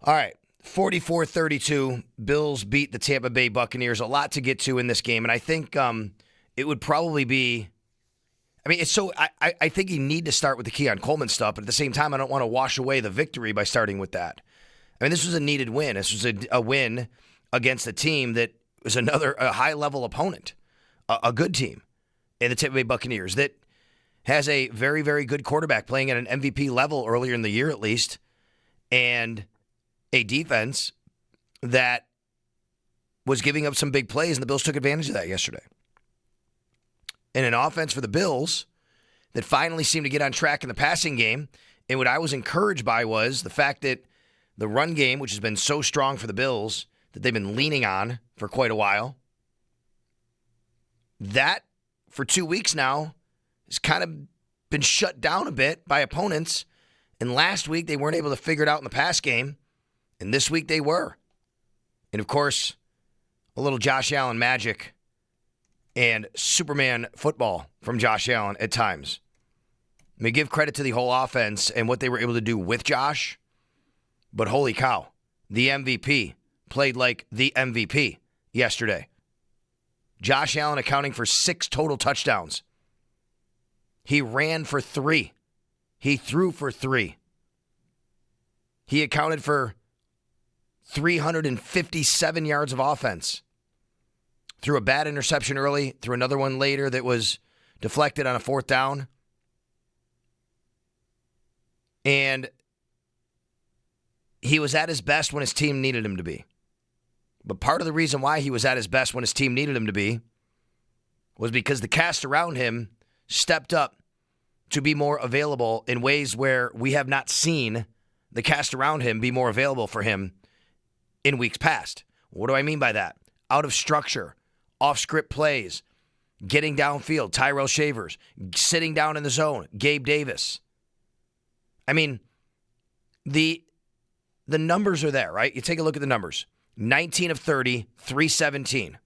All right, 44-32, Bills beat the Tampa Bay Buccaneers. A lot to get to in this game, and I think it would probably be – I mean, it's so I think you need to start with the Keon Coleman stuff, but at the same time, I don't want to wash away the victory by starting with that. I mean, this was a needed win. This was a win against a team that was a high-level opponent, a good team in the Tampa Bay Buccaneers that has a very, very good quarterback playing at an MVP level earlier in the year at least, and a defense that was giving up some big plays, and the Bills took advantage of that yesterday. And an offense for the Bills that finally seemed to get on track in the passing game. And what I was encouraged by was the fact that the run game, which has been so strong for the Bills, that they've been leaning on for quite a while, that for 2 weeks now has kind of been shut down a bit by opponents. And last week they weren't able to figure it out in the pass game. And this week they were. And of course, a little Josh Allen magic and Superman football from Josh Allen at times. I mean, give credit to the whole offense and what they were able to do with Josh. But holy cow, the MVP played like the MVP yesterday. Josh Allen accounting for 6 total touchdowns. He ran for 3. He threw for 3. He accounted for 357 yards of offense. Threw a bad interception early, threw another one later that was deflected on a 4th down. And he was at his best when his team needed him to be. But part of the reason why he was at his best when his team needed him to be was because the cast around him stepped up to be more available in ways where we have not seen the cast around him be more available for him in weeks past. What do I mean by that? Out of structure, off-script plays, getting downfield, Tyrell Shavers, sitting down in the zone, Gabe Davis. I mean, the numbers are there, right? You take a look at the numbers. 19 of 30, 317.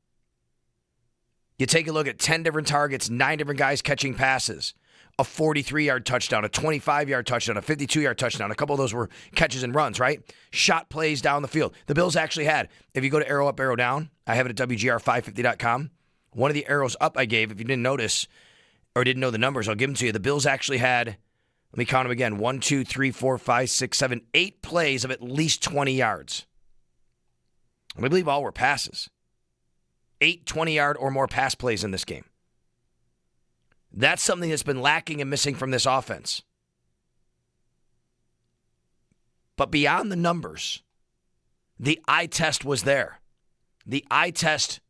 You take a look at 10 different targets, 9 different guys catching passes, a 43-yard touchdown, a 25-yard touchdown, a 52-yard touchdown. A couple of those were catches and runs, right? Shot plays down the field. The Bills actually had, if you go to arrow up, arrow down, I have it at WGR550.com. One of the arrows up I gave, if you didn't notice or didn't know the numbers, I'll give them to you. The Bills actually had, let me count them again, 1, 2, 3, 4, 5, 6, 7, 8 plays of at least 20 yards. I believe all were passes. 8 20-yard or more pass plays in this game. That's something that's been lacking and missing from this offense. But beyond the numbers, the eye test was there. The eye test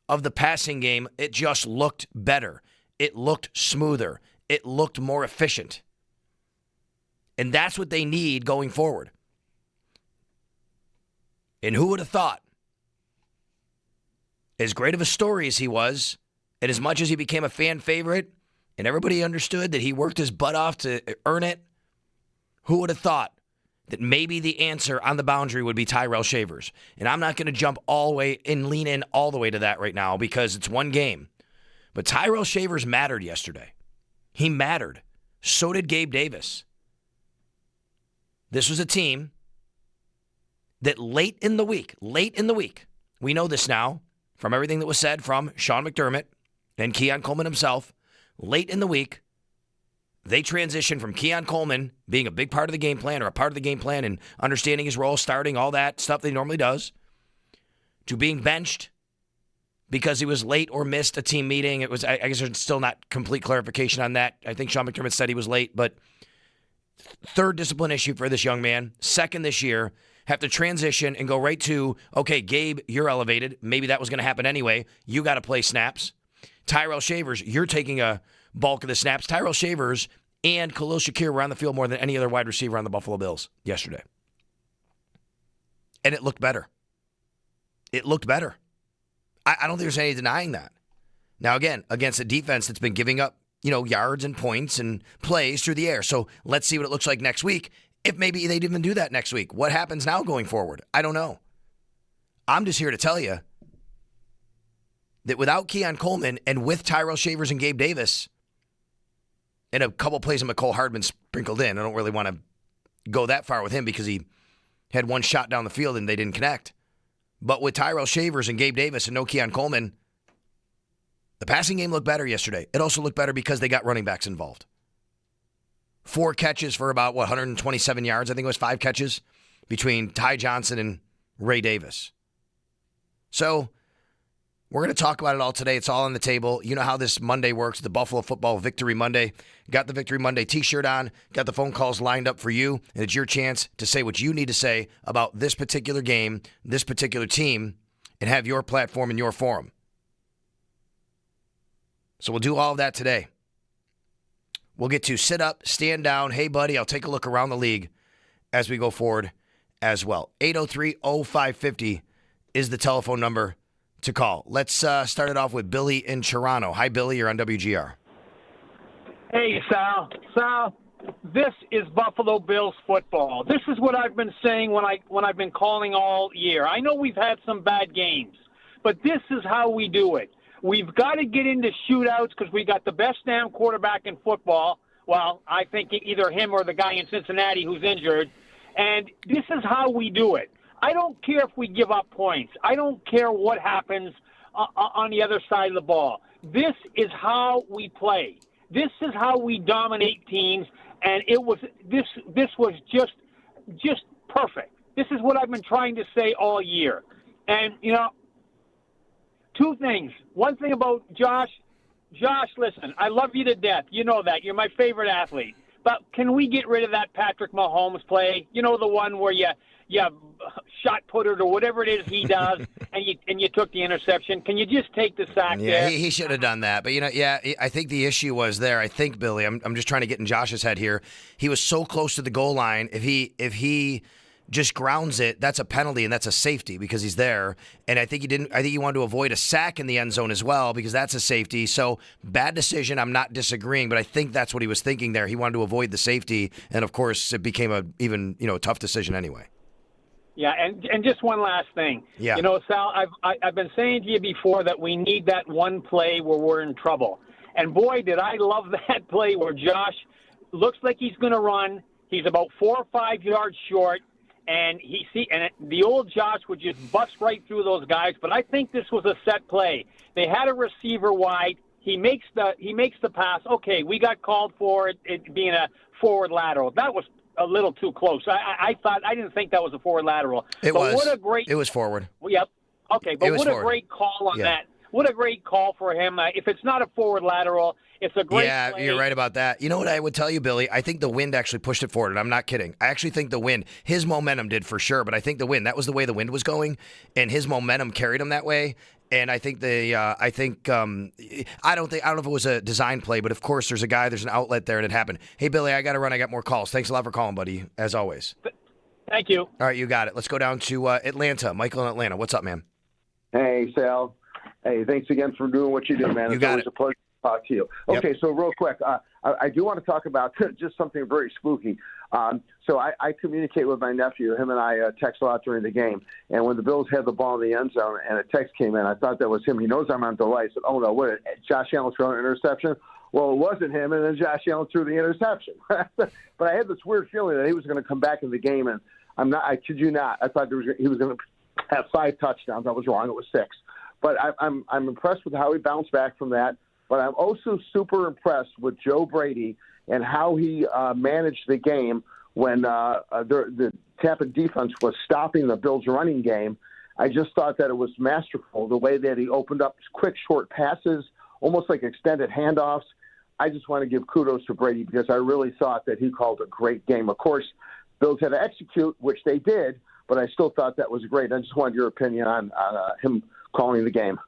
of the passing game, it just looked better. It looked smoother. It looked more efficient. And that's what they need going forward. And who would have thought, as great of a story as he was, and as much as he became a fan favorite, and everybody understood that he worked his butt off to earn it, who would have thought that maybe the answer on the boundary would be Tyrell Shavers? And I'm not going to jump all the way and lean in all the way to that right now because it's one game. But Tyrell Shavers mattered yesterday. He mattered. So did Gabe Davis. This was a team that late in the week, we know this now from everything that was said from Sean McDermott and Keon Coleman himself, late in the week, they transitioned from Keon Coleman being a big part of the game plan or a part of the game plan and understanding his role, starting all that stuff that he normally does, to being benched because he was late or missed a team meeting. It was, I guess there's still not complete clarification on that. I think Sean McDermott said he was late, but third discipline issue for this young man. Second this year, have to transition and go right to, okay, Gabe, you're elevated. Maybe that was going to happen anyway. You got to play snaps. Tyrell Shavers, you're taking a bulk of the snaps. Tyrell Shavers and Khalil Shakir were on the field more than any other wide receiver on the Buffalo Bills yesterday. And it looked better. It looked better. I don't think there's any denying that. Now, again, against a defense that's been giving up, yards and points and plays through the air. So let's see what it looks like next week. If maybe they'd even do that next week. What happens now going forward? I don't know. I'm just here to tell you that without Keon Coleman and with Tyrell Shavers and Gabe Davis and a couple plays of McCole Hardman sprinkled in, I don't really want to go that far with him because he had one shot down the field and they didn't connect. But with Tyrell Shavers and Gabe Davis and no Keon Coleman, the passing game looked better yesterday. It also looked better because they got running backs involved. 4 catches for about, 127 yards. I think it was 5 catches between Ty Johnson and Ray Davis. So we're going to talk about it all today. It's all on the table. You know how this Monday works, the Buffalo Football Victory Monday. Got the Victory Monday t-shirt on, got the phone calls lined up for you, and it's your chance to say what you need to say about this particular game, this particular team, and have your platform and your forum. So we'll do all of that today. We'll get to sit up, stand down, hey, buddy, I'll take a look around the league as we go forward as well. 803-0550 is the telephone number to call. Let's start it off with Billy in Toronto. Hi, Billy. You're on WGR. Hey, Sal. Sal, this is Buffalo Bills football. This is what I've been saying when I've been calling all year. I know we've had some bad games, but this is how we do it. We've got to get into shootouts because we got the best damn quarterback in football. Well, I think either him or the guy in Cincinnati who's injured. And this is how we do it. I don't care if we give up points. I don't care what happens on the other side of the ball. This is how we play. This is how we dominate teams. And this was just perfect. This is what I've been trying to say all year. And, 2 things. One thing about Josh. Josh, listen, I love you to death. You know that. You're my favorite athlete. But can we get rid of that Patrick Mahomes play? You know, the one where you shot put it or whatever it is he does, and you took the interception. Can you just take the sack there? Yeah, he should have done that. But, I think the issue was there. I think, Billy, I'm just trying to get in Josh's head here. He was so close to the goal line. If he just grounds it, that's a penalty and that's a safety because he's there. And I think he wanted to avoid a sack in the end zone as well because that's a safety. So bad decision. I'm not disagreeing, but I think that's what he was thinking there. He wanted to avoid the safety, and of course it became a tough decision anyway. Yeah, and just one last thing. Yeah. Sal, I've been saying to you before that we need that one play where we're in trouble. And boy, did I love that play where Josh looks like he's going to run. He's about 4 or 5 yards short. And the old Josh would just bust right through those guys. But I think this was a set play. They had a receiver wide. He makes the pass. Okay, we got called for it being a forward lateral. That was a little too close. I didn't think that was a forward lateral. It was forward. Yep. Okay, but what a great call on that. What a great call for him. If it's not a forward lateral, it's a great play. You're right about that. You know what I would tell you, Billy? I think the wind actually pushed it forward, and I'm not kidding. I actually think the wind, his momentum did for sure, but I think the wind, that was the way the wind was going, and his momentum carried him that way. And I think I don't know if it was a design play, but of course there's an outlet there, and it happened. Hey, Billy, I got to run. I got more calls. Thanks a lot for calling, buddy, as always. Thank you. All right, you got it. Let's go down to Atlanta. Michael in Atlanta. What's up, man? Hey, Sal. Hey, thanks again for doing what you do, man. It's always a pleasure to talk to you. Okay, Yep. So real quick, I do want to talk about just something very spooky. So I communicate with my nephew. Him and I text a lot during the game. And when the Bills had the ball in the end zone and a text came in, I thought that was him. He knows I'm on delay. I said, oh, no, what? Josh Allen threw an interception? Well, it wasn't him, and then Josh Allen threw the interception. But I had this weird feeling that he was going to come back in the game, and I kid you not, I thought he was going to have 5 touchdowns. I was wrong. It was 6. But I'm impressed with how he bounced back from that. But I'm also super impressed with Joe Brady and how he managed the game when the Tampa defense was stopping the Bills' running game. I just thought that it was masterful, the way that he opened up quick, short passes, almost like extended handoffs. I just want to give kudos to Brady because I really thought that he called a great game. Of course, Bills had to execute, which they did, but I still thought that was great. I just wanted your opinion on him calling the game.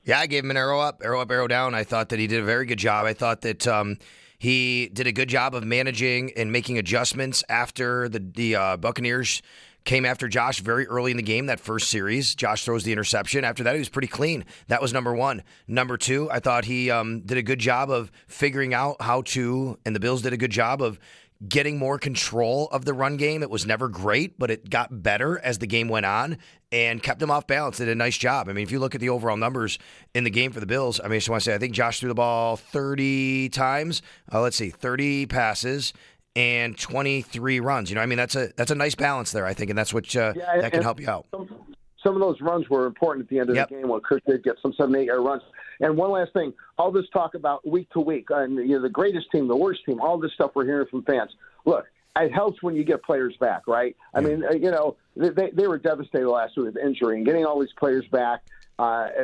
Yeah, I gave him an arrow up, arrow down. I thought that he did a very good job. I thought that he did a good job of managing and making adjustments after the Buccaneers came after Josh very early in the game, that first series. Josh throws the interception. After that, he was pretty clean. That was number one. Number two, I thought he did a good job of figuring out how to, and the Bills did a good job of getting more control of the run game. It was never great, but it got better as the game went on and kept them off balance. Did a nice job. I mean, if you look at the overall numbers in the game for the Bills, I just want to say I think Josh threw the ball 30 times. 30 passes. and 23 runs. You know, I mean, that's a nice balance there, I think, and that's what that can help you out. Some of those runs were important at the end of the game when Kirk did get some 7, 8 yard runs. And one last thing, all this talk about week to week, and the greatest team, the worst team, all this stuff we're hearing from fans. Look, it helps when you get players back, right? I mean, they were devastated last week with injury, and getting all these players back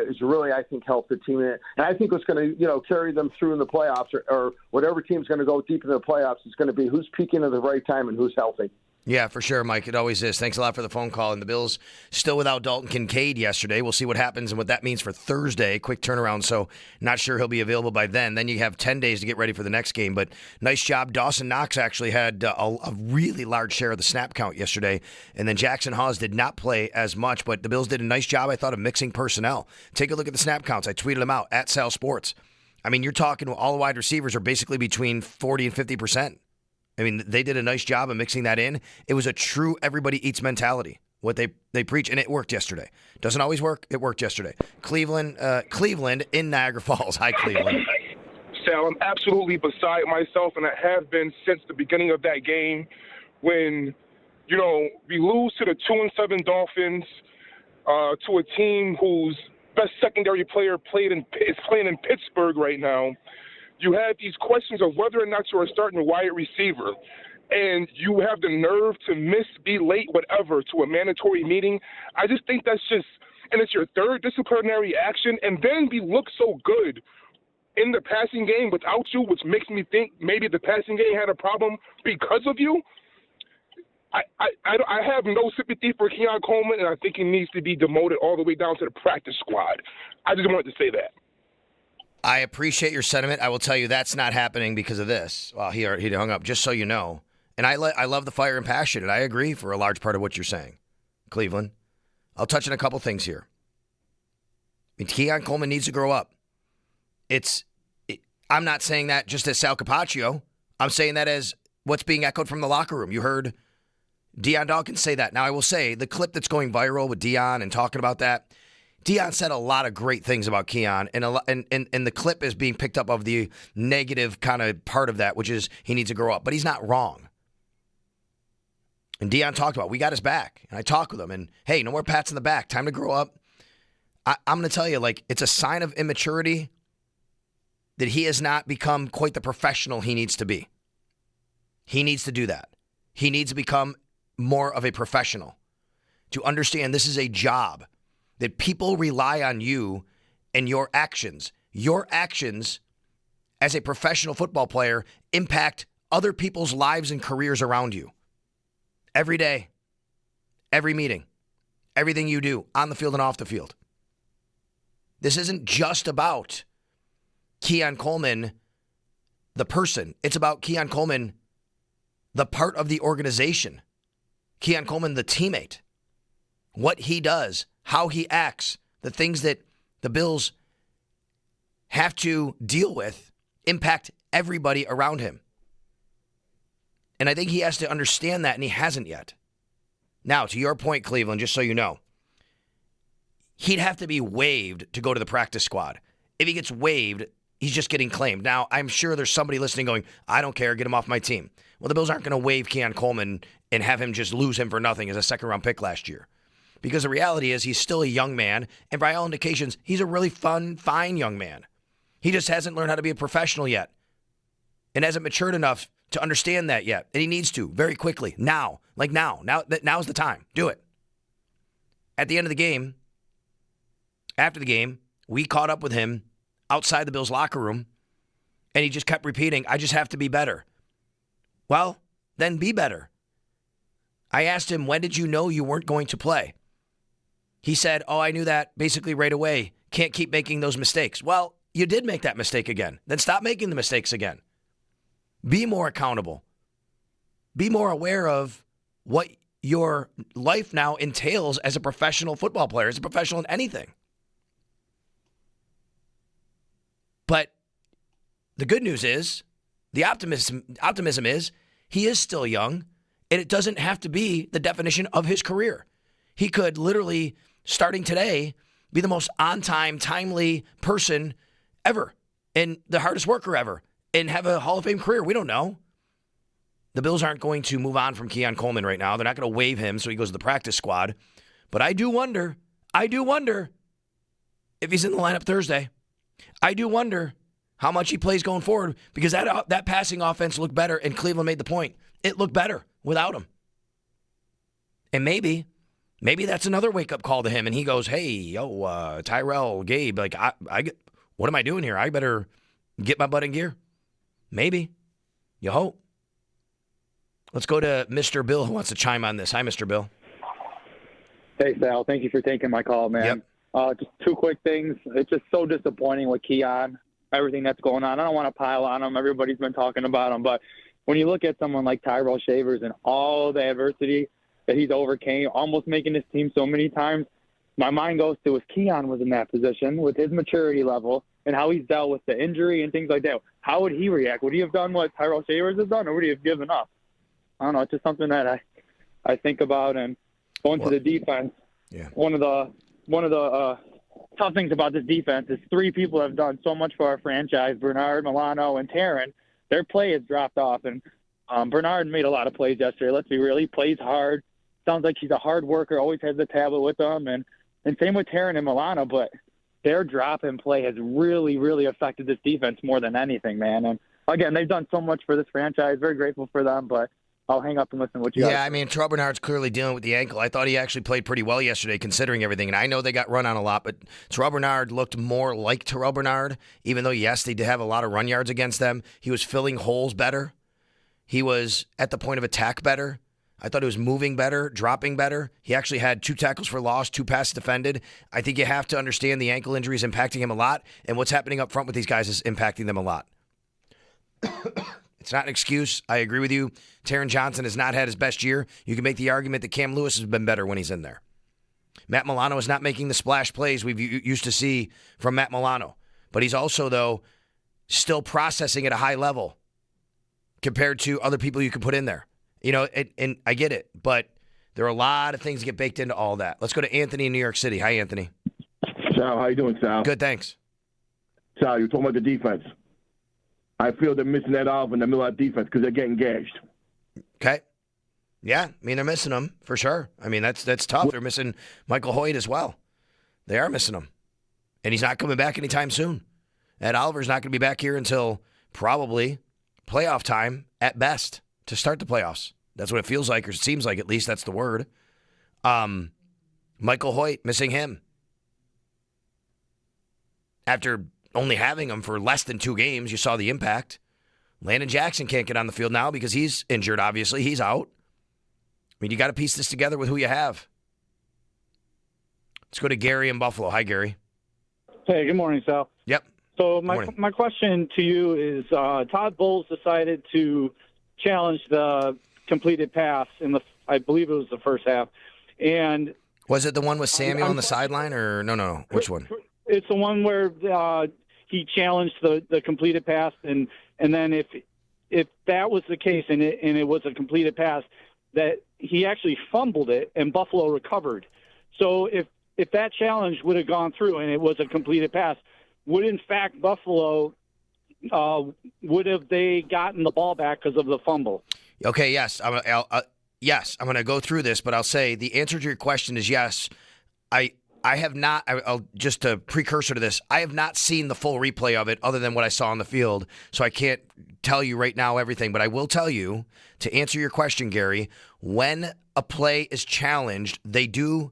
is really, I think, helped the team. And I think what's going to, carry them through in the playoffs, or whatever team's going to go deep in the playoffs, is going to be who's peaking at the right time and who's healthy. Yeah, for sure, Mike. It always is. Thanks a lot for the phone call. And the Bills still without Dalton Kincaid yesterday. We'll see what happens and what that means for Thursday. Quick turnaround, so not sure he'll be available by then. Then you have 10 days to get ready for the next game. But nice job. Dawson Knox actually had a really large share of the snap count yesterday. And then Jackson Hawes did not play as much. But the Bills did a nice job, I thought, of mixing personnel. Take a look at the snap counts. I tweeted them out at Sal Sports. I mean, you're talking all the wide receivers are basically between 40 and 50%. I mean, they did a nice job of mixing that in. It was a true everybody eats mentality, what they preach, and it worked yesterday. Doesn't always work. It worked yesterday. Cleveland in Niagara Falls. Hi, Cleveland. Sal, I'm absolutely beside myself, and I have been since the beginning of that game when, we lose to the 2-7 Dolphins, to a team whose best secondary player is playing in Pittsburgh right now. You have these questions of whether or not you're a starting wide receiver, and you have the nerve to be late, whatever, to a mandatory meeting. I just think that's and it's your third disciplinary action, and then we look so good in the passing game without you, which makes me think maybe the passing game had a problem because of you. I have no sympathy for Keon Coleman, and I think he needs to be demoted all the way down to the practice squad. I just wanted to say that. I appreciate your sentiment. I will tell you that's not happening because of this. Well, he hung up, just so you know. And I love the fire and passion, and I agree for a large part of what you're saying, Cleveland. I'll touch on a couple things here. I mean, Keon Coleman needs to grow up. I'm not saying that just as Sal Capaccio. I'm saying that as what's being echoed from the locker room. You heard Deion Dawkins say that. Now, I will say the clip that's going viral with Deion and talking about that, Deion said a lot of great things about Keon, and the clip is being picked up of the negative kind of part of that, which is he needs to grow up. But he's not wrong. And Deion talked about, we got his back. And I talked with him, and hey, no more pats in the back. Time to grow up. I'm going to tell you, it's a sign of immaturity that he has not become quite the professional he needs to be. He needs to do that. He needs to become more of a professional, to understand this is a job, that people rely on you and your actions. Your actions as a professional football player impact other people's lives and careers around you. Every day, every meeting, everything you do on the field and off the field. This isn't just about Keon Coleman, the person. It's about Keon Coleman, the part of the organization. Keon Coleman, the teammate. What he does, how he acts, the things that the Bills have to deal with impact everybody around him. And I think he has to understand that, and he hasn't yet. Now, to your point, Cleveland, just so you know, he'd have to be waived to go to the practice squad. If he gets waived, he's just getting claimed. Now, I'm sure there's somebody listening going, I don't care, get him off my team. Well, the Bills aren't going to waive Keon Coleman and have him just lose him for nothing as a second-round pick last year. Because the reality is he's still a young man, and by all indications, he's a really fun, fine young man. He just hasn't learned how to be a professional yet and hasn't matured enough to understand that yet. And he needs to very quickly, now. Now's the time. Do it. At the end of the game, after the game, we caught up with him outside the Bills' locker room, and he just kept repeating, I just have to be better. Well, then be better. I asked him, when did you know you weren't going to play? He said, I knew that basically right away. Can't keep making those mistakes. Well, you did make that mistake again. Then stop making the mistakes again. Be more accountable. Be more aware of what your life now entails as a professional football player, as a professional in anything. But the good news is, the optimism is, he is still young, and it doesn't have to be the definition of his career. He could literally, starting today, be the most on-time, timely person ever, and the hardest worker ever, and have a Hall of Fame career. We don't know. the Bills aren't going to move on from Keon Coleman right now. They're not going to waive him so he goes to the practice squad. But I do wonder if he's in the lineup Thursday. I do wonder how much he plays going forward because that passing offense looked better, and Cleveland made the point. It looked better without him. And maybe that's another wake-up call to him, and he goes, hey, Tyrell, Gabe, like, what am I doing here? I better get my butt in gear. Maybe. You hope. Let's go to Mr. Bill who wants to chime on this. Hi, Mr. Bill. Hey, Sal. Thank you for taking my call, man. Yep. Just two quick things. It's just so disappointing with Keon, everything that's going on. I don't want to pile on him. Everybody's been talking about him. But when you look at someone like Tyrell Shavers and all the adversity that he's overcame, almost making his team so many times, my mind goes to if Keon was in that position with his maturity level and how he's dealt with the injury and things like that, how would he react? Would he have done what Tyrell Shavers has done, or would he have given up? I don't know. It's just something that I think about. And going to the defense, one of the tough things about this defense is three people have done so much for our franchise: Bernard, Milano, and Taryn. Their play has dropped off, and Bernard made a lot of plays yesterday. Let's be real; he plays hard. Sounds like he's a hard worker. Always has the tablet with him, and same with Taryn and Milano. But their drop in play has really, really affected this defense more than anything, man. And again, they've done so much for this franchise. Very grateful for them, but I'll hang up and listen to what you guys. Yeah, I mean, Terrell Bernard's clearly dealing with the ankle. I thought he actually played pretty well yesterday considering everything, and I know they got run on a lot, but Terrell Bernard looked more like Terrell Bernard, even though, yes, they did have a lot of run yards against them. He was filling holes better. He was at the point of attack better. I thought he was moving better, dropping better. He actually had 2 tackles for loss, 2 passes defended. I think you have to understand the ankle injury is impacting him a lot, and what's happening up front with these guys is impacting them a lot. It's not an excuse. I agree with you. Taron Johnson has not had his best year. You can make the argument that Cam Lewis has been better when he's in there. Matt Milano is not making the splash plays we've used to see from Matt Milano. But he's also, though, still processing at a high level compared to other people you can put in there. You know, and I get it, but there are a lot of things that get baked into all that. Let's go to Anthony in New York City. Hi, Anthony. Sal, how you doing, Sal? Good, thanks. Sal, you're talking about the defense. I feel they're missing that off in the middle of that defense because they're getting gashed. Okay. Yeah, I mean, they're missing him for sure. I mean, that's tough. They're missing Michael Hoyt as well. They are missing him. And he's not coming back anytime soon. Ed Oliver's not going to be back here until probably playoff time at best to start the playoffs. That's what it feels like, or it seems like, at least that's the word. Michael Hoyt, missing him. After only having him for less than 2 games, you saw the impact. Landon Jackson can't get on the field now because he's injured, obviously. He's out. I mean, you got to piece this together with who you have. Let's go to Gary in Buffalo. Hi, Gary. Hey, good morning, Sal. Yep. So my question to you is, Todd Bowles decided to challenge the completed pass I believe it was the first half. And was it the one with Samuel on the sideline, or no? Which one? It's the one where he challenged the completed pass, and then if that was the case and it was a completed pass, that he actually fumbled it and Buffalo recovered. So if that challenge would have gone through and it was a completed pass, would in fact Buffalo would have they gotten the ball back because of the fumble? Okay, yes. I'm going to go through this, but I'll say the answer to your question is yes. I have not, I'll just a precursor to this, I have not seen the full replay of it other than what I saw on the field, so I can't tell you right now everything, but I will tell you, to answer your question, Gary, when a play is challenged, they do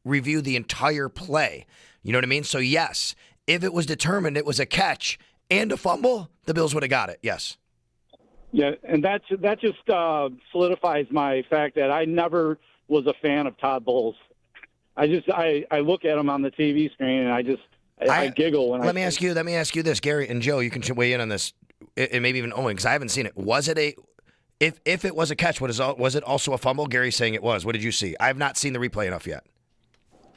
review the entire play. You know what I mean? So yes, if it was determined it was a catch and a fumble, the Bills would have got it, yes. Yeah, and that just solidifies my fact that I never was a fan of Todd Bowles. I look at him on the TV screen and I giggle when let me ask you this, Gary and Joe, you can weigh in on this, and maybe even Owen, because I haven't seen it. Was it if it was a catch, was it also a fumble? Gary's saying it was. What did you see? I have not seen the replay enough yet.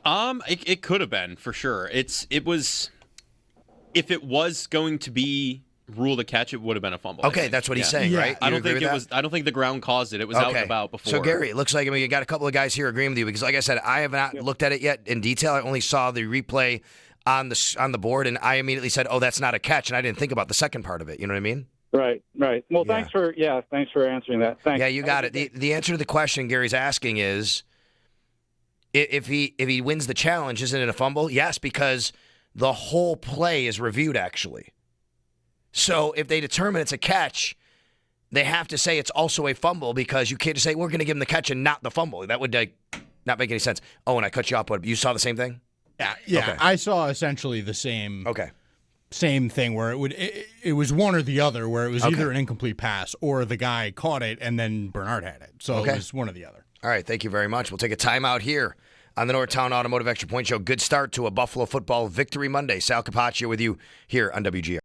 It could have been for sure. It was if it was going to be ruled a catch, it would have been a fumble. Okay, that's what he's saying, right? I don't think it was. I don't think the ground caused it. It was out and about before. So Gary, it looks like you got a couple of guys here agreeing with you because, like I said, I have not looked at it yet in detail. I only saw the replay on the board, and I immediately said, "Oh, that's not a catch," and I didn't think about the second part of it. You know what I mean? Right. Well, thanks for answering that. Thanks. Yeah, you got it. The answer to the question Gary's asking is, if he wins the challenge, isn't it a fumble? Yes, because the whole play is reviewed, actually. So if they determine it's a catch, they have to say it's also a fumble, because you can't just say, we're going to give him the catch and not the fumble. That would not make any sense. Oh, and I cut you off, but you saw the same thing? Yeah. Okay. I saw essentially the same. Okay. Same thing where it was one or the other, where it was either an incomplete pass or the guy caught it and then Bernard had it. So it was one or the other. All right, thank you very much. We'll take a timeout here on the Northtown Automotive Extra Point Show. Good start to a Buffalo football victory Monday. Sal Capaccio with you here on WGR.